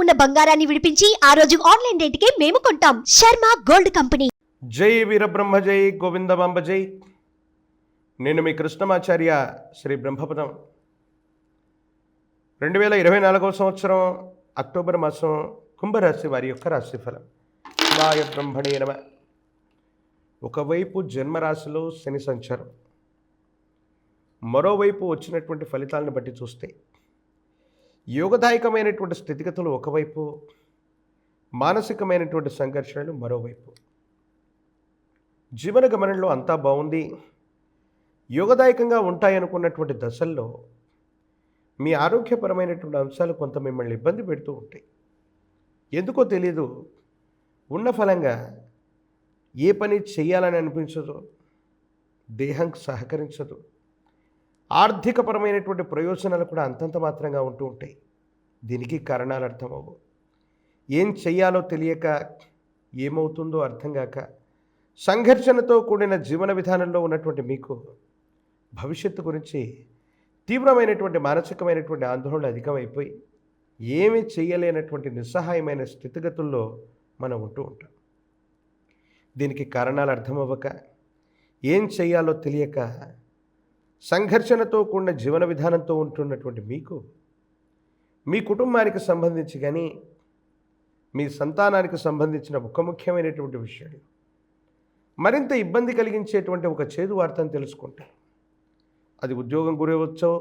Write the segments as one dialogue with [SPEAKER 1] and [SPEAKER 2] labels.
[SPEAKER 1] ఉన్న బంగారాన్ని విడిపించి ఆ రోజు ఆన్లైన్ రేటుకే మేము కొంటాం. Sharma gold company.
[SPEAKER 2] జై వీరబ్రహ్మ జై గోవిందమాంబ జై. నేను మీ కృష్ణమాచార్య శ్రీ బ్రహ్మపదం. 2024 సంవత్సరం అక్టోబర్ మాసం కుంభరాశి వారి యొక్క రాశిఫలం. శివాయ బ్రహ్మణే నమ. ఒకవైపు జన్మరాశిలో శని సంచారం, మరోవైపు వచ్చినటువంటి ఫలితాలను బట్టి చూస్తే యోగదాయకమైనటువంటి స్థితిగతులు ఒకవైపు, మానసికమైనటువంటి సంఘర్షణలు మరోవైపు. జీవన గమనంలో అంతా బాగుంది, యోగదాయకంగా ఉంటాయనుకున్నటువంటి దశల్లో మీ ఆరోగ్యపరమైనటువంటి అంశాలు కొంత మిమ్మల్ని ఇబ్బంది పెడుతూ ఉంటాయి. ఎందుకో తెలీదు, ఉన్న ఫలంగా ఏ పని చేయాలని అనిపించదు, దేహం సహకరించదు, ఆర్థికపరమైనటువంటి ప్రయోజనాలు కూడా అంతంత మాత్రంగా ఉంటూ ఉంటాయి. దీనికి కారణాలు అర్థమవు. ఏం చెయ్యాలో తెలియక, ఏమవుతుందో అర్థం కాక, సంఘర్షణతో కూడిన జీవన విధానంలో ఉన్నటువంటి మీకు భవిష్యత్తు గురించి తీవ్రమైనటువంటి మానసికమైనటువంటి ఆందోళన అధికమైపోయి ఏమీ చేయలేనటువంటి నిస్సహాయమైన స్థితిగతుల్లో మనం ఉంటూ ఉంటాం. దీనికి కారణాలు అర్థమవ్వక, ఏం చేయాలో తెలియక, సంఘర్షణతో కూడిన జీవన విధానంతో ఉంటున్నటువంటి మీకు మీ కుటుంబానికి సంబంధించి కానీ, మీ సంతానానికి సంబంధించిన ఒక ముఖ్యమైనటువంటి విషయాలు మరింత ఇబ్బంది కలిగించేటువంటి ఒక చేదు వార్తను తెలుసుకుంటారు. అది ఉద్యోగం గురవచ్చో,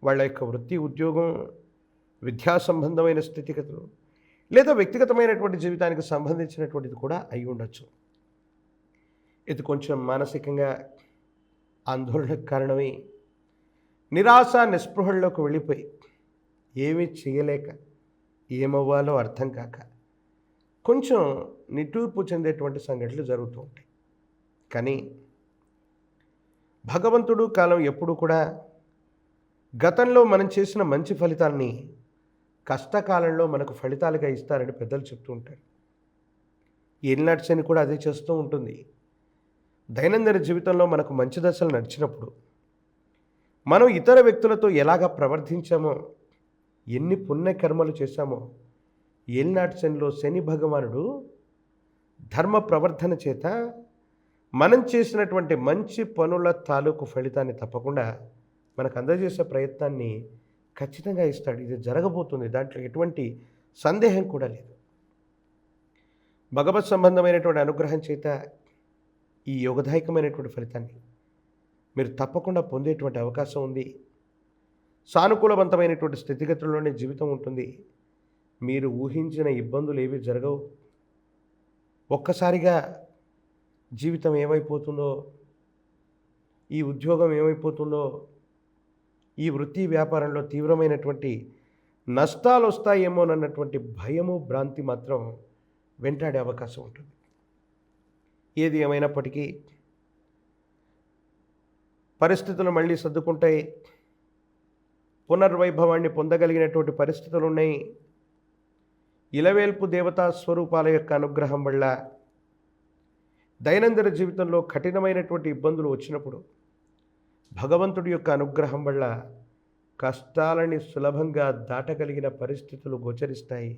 [SPEAKER 2] వాళ్ళ యొక్క వృత్తి, ఉద్యోగం, విద్యా సంబంధమైన స్థితిగతులు, లేదా వ్యక్తిగతమైనటువంటి జీవితానికి సంబంధించినటువంటిది కూడా అయి ఉండొచ్చు. ఇది కొంచెం మానసికంగా ఆందోళనకు కారణమై నిరాశ నిస్పృహల్లోకి వెళ్ళిపోయి ఏమీ చేయలేక, ఏమవ్వాలో అర్థం కాక కొంచెం నిట్టూర్పు చెందేటువంటి సంఘటనలు జరుగుతూ ఉంటాయి. కానీ భగవంతుడు కాలం ఎప్పుడు కూడా గతంలో మనం చేసిన మంచి ఫలితాలని కష్టకాలంలో మనకు ఫలితాలుగా ఇస్తారని పెద్దలు చెప్తూ ఉంటారు. ఏలినాటి శని కూడా అదే చేస్తూ ఉంటుంది. దైనందిన జీవితంలో మనకు మంచి దశలు నడిచినప్పుడు మనం ఇతర వ్యక్తులతో ఎలాగ ప్రవర్తించామో, ఎన్ని పుణ్యకర్మలు చేశామో, ఏలినాటి శనిలో శని భగవానుడు ధర్మ ప్రవర్తన చేత మనం చేసినటువంటి మంచి పనుల తాలూకు ఫలితాన్ని తప్పకుండా మనకు అందజేసే ప్రయత్నాన్ని ఖచ్చితంగా ఇస్తాడు. ఇది జరగబోతుంది, దాంట్లో ఎటువంటి సందేహం కూడా లేదు. భగవత్ సంబంధమైనటువంటి అనుగ్రహం చేత ఈ యోగదాయకమైనటువంటి ఫలితాన్ని మీరు తప్పకుండా పొందేటువంటి అవకాశం ఉంది. సానుకూలవంతమైనటువంటి స్థితిగతుల్లోనే జీవితం ఉంటుంది. మీరు ఊహించిన ఇబ్బందులు ఏవి జరగవు. ఒక్కసారిగా జీవితం ఏమైపోతుందో, ఈ ఉద్యోగం ఏమైపోతుందో, ఈ వృత్తి వ్యాపారంలో తీవ్రమైనటువంటి నష్టాలు వస్తాయేమోనన్నటువంటి భయము, భ్రాంతి మాత్రం వెంటాడే అవకాశం ఉంటుంది. ఏది ఏమైనప్పటికీ పరిస్థితులు మళ్ళీ సర్దుకుంటాయి. పునర్వైభవాన్ని పొందగలిగినటువంటి పరిస్థితులు ఉన్నాయి. ఇలవేల్పు దేవతా స్వరూపాల యొక్క అనుగ్రహం వల్ల దైనందిన జీవితంలో కఠినమైనటువంటి ఇబ్బందులు వచ్చినప్పుడు భగవంతుడి యొక్క అనుగ్రహం వల్ల కష్టాలని సులభంగా దాటగలిగిన పరిస్థితులు గోచరిస్తాయి.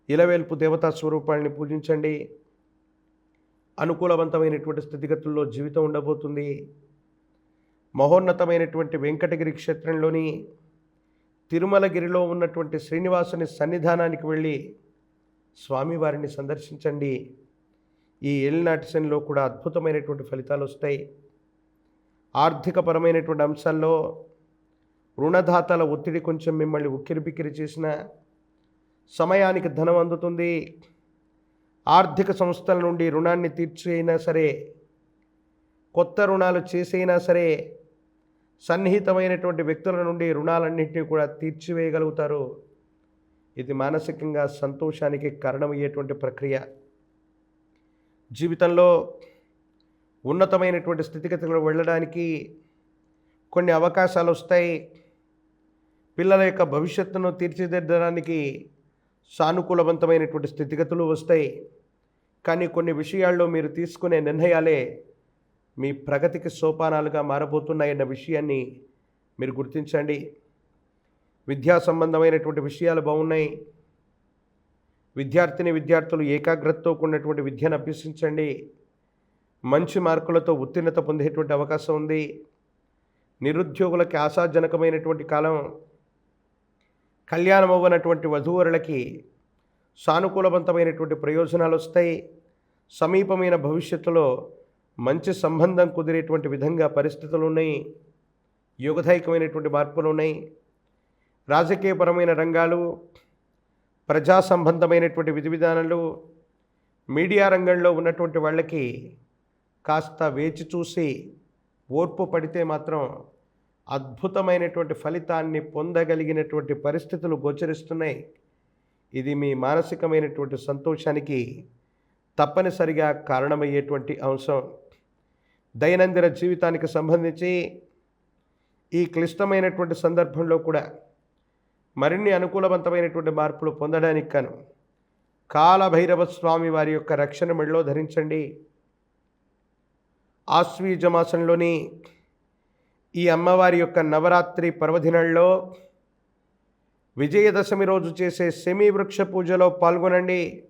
[SPEAKER 2] ఇలవేల్పు దేవతా స్వరూపాలని పూజించండి. అనుకూలవంతమైనటువంటి స్థితిగతుల్లో జీవితం ఉండబోతుంది. మహోన్నతమైనటువంటి వెంకటగిరి క్షేత్రంలోని తిరుమలగిరిలో ఉన్నటువంటి శ్రీనివాసుని సన్నిధానానికి వెళ్ళి స్వామివారిని సందర్శించండి. ఈ ఏలినాటి శనిలో కూడా అద్భుతమైనటువంటి ఫలితాలు వస్తాయి. ఆర్థికపరమైనటువంటి అంశాల్లో రుణదాతల ఒత్తిడి కొంచెం మిమ్మల్ని ఉక్కిరిబిక్కిరి చేసిన సమయానికి ధనం అందుతుంది. ఆర్థిక సంస్థల నుండి రుణాన్ని తీర్చైనా సరే, కొత్త రుణాలు చేసైనా సరే, సన్నిహితమైనటువంటి వ్యక్తుల నుండి రుణాలన్నింటినీ కూడా తీర్చివేయగలుగుతారు. ఇది మానసికంగా సంతోషానికి కారణమయ్యేటువంటి ప్రక్రియ. జీవితంలో ఉన్నతమైనటువంటి స్థితిగతులు వెళ్ళడానికి కొన్ని అవకాశాలు వస్తాయి. పిల్లల యొక్క భవిష్యత్తును తీర్చిదిద్దడానికి సానుకూలవంతమైనటువంటి స్థితిగతులు వస్తాయి. కానీ కొన్ని విషయాల్లో మీరు తీసుకునే నిర్ణయాలే మీ ప్రగతికి సోపానాలుగా మారబోతున్నాయన్న విషయాన్ని మీరు గుర్తించండి. విద్యా సంబంధమైనటువంటి విషయాలు బాగున్నాయి. విద్యార్థులు ఏకాగ్రతతో కూడినటువంటి విద్యను అభ్యసించండి. మంచి మార్కులతో ఉత్తీర్ణత పొందేటువంటి అవకాశం ఉంది. నిరుద్యోగులకి ఆశాజనకమైనటువంటి కాలం. కళ్యాణం అవ్వనటువంటి వధూవరులకి సానుకూలవంతమైనటువంటి ప్రయోజనాలు వస్తాయి. సమీపమైన భవిష్యత్తులో మంచి సంబంధం కుదిరేటువంటి విధంగా పరిస్థితులు ఉన్నాయి. యోగదాయకమైనటువంటి మార్పులు ఉన్నాయి. రాజకీయపరమైన రంగాలు, ప్రజా సంబంధమైనటువంటి విధి విధానాలు, మీడియా రంగంలో ఉన్నటువంటి వాళ్ళకి కాస్త వేచి చూసి ఓర్పు పడితే మాత్రం అద్భుతమైనటువంటి ఫలితాన్ని పొందగలిగినటువంటి పరిస్థితులు గోచరిస్తున్నాయి. ఇది మీ మానసికమైనటువంటి సంతోషానికి తప్పనిసరిగా కారణమయ్యేటువంటి అంశం. దైనందిన జీవితానికి సంబంధించి ఈ క్లిష్టమైనటువంటి సందర్భంలో కూడా మరిన్ని అనుకూలవంతమైనటువంటి మార్పులు పొందడానికి కాను కాలభైరవ స్వామి వారి యొక్క రక్షణ మెడలో ధరించండి. ఆశ్వీజ మాసంలోని ఈ అమ్మవారి యొక్క నవరాత్రి పర్వదినాల్లో విజయదశమి రోజు చేసే శమీ వృక్ష పూజలో పాల్గొనండి.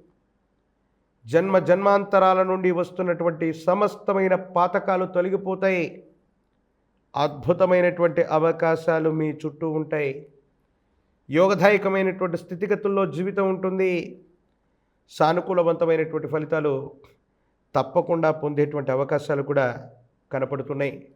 [SPEAKER 2] జన్మాంతరాల నుండి వస్తున్నటువంటి సమస్తమైన పాతకాలు తొలగిపోతాయి. అద్భుతమైనటువంటి అవకాశాలు మీ చుట్టూ ఉంటాయి. యోగదాయకమైనటువంటి స్థితిగతుల్లో జీవితం ఉంటుంది. సానుకూలవంతమైనటువంటి ఫలితాలు తప్పకుండా పొందేటువంటి అవకాశాలు కూడా కనపడుతున్నాయి.